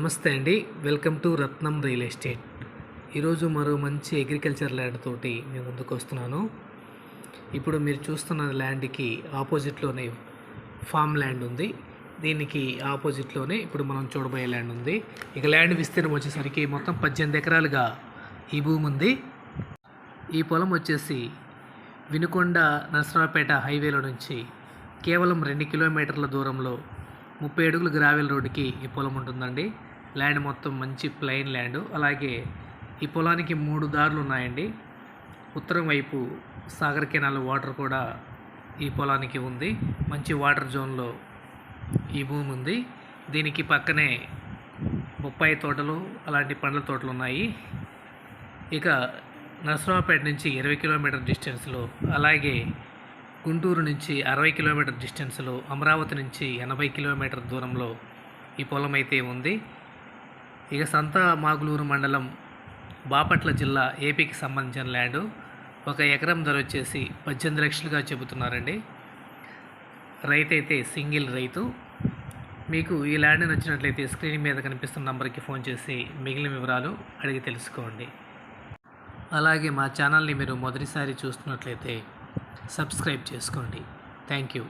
నమస్తే అండి. Welcome to Ratnam real estate. ఈరోజు మరో మంచి అగ్రికల్చర్ ల్యాండ్ తోటి మేము ముందుకు వస్తున్నాను. ఇప్పుడు మీరు చూస్తున్న ల్యాండ్కి ఆపోజిట్లోనే ఫామ్ ల్యాండ్ ఉంది. దీనికి ఆపోజిట్లోనే ఇప్పుడు మనం చూడబోయే ల్యాండ్ ఉంది. ఇక ల్యాండ్ విస్తీర్ణం వచ్చేసరికి మొత్తం 18 ఎకరాలుగా ఈ భూమి ఉంది. ఈ పొలం వచ్చేసి వినుకొండ నరసరావుపేట హైవేలో నుంచి కేవలం 2 కిలోమీటర్ల దూరంలో 30 అడుగుల గ్రావెల్ రోడ్డుకి ఈ పొలం ఉంటుందండి. ల్యాండ్ మొత్తం మంచి ప్లెయిన్ ల్యాండ్. అలాగే ఈ పొలానికి 3 దారులు ఉన్నాయండి. ఉత్తరం వైపు సాగర్ కెనాల్ వాటర్ కూడా ఈ పొలానికి ఉంది. మంచి వాటర్ జోన్లో ఈ భూమి ఉంది. దీనికి పక్కనే బొప్పాయి తోటలు అలాంటి పండ్ల తోటలు ఉన్నాయి. ఇక నరసరావుపేట నుంచి 20 కిలోమీటర్ డిస్టెన్స్లో, అలాగే గుంటూరు నుంచి 60 కిలోమీటర్ డిస్టెన్స్లో, అమరావతి నుంచి 80 కిలోమీటర్ దూరంలో ఈ పొలం అయితే ఉంది. ఇక సంతమాగులూరు మండలం, బాపట్ల జిల్లా, ఏపీకి సంబంధించిన ల్యాండ్. 1 ఎకరం ధర వచ్చేసి 18 లక్షలుగా చెబుతున్నారండి. రైతు అయితే సింగిల్ రైతు. మీకు ఈ ల్యాండ్ నచ్చినట్లయితే స్క్రీన్ మీద కనిపిస్తున్న నంబర్కి ఫోన్ చేసి మిగిలిన వివరాలు అడిగి తెలుసుకోండి. అలాగే మా ఛానల్ని మీరు మొదటిసారి చూస్తున్నట్లయితే సబ్స్క్రైబ్ చేసుకోండి. Thank you.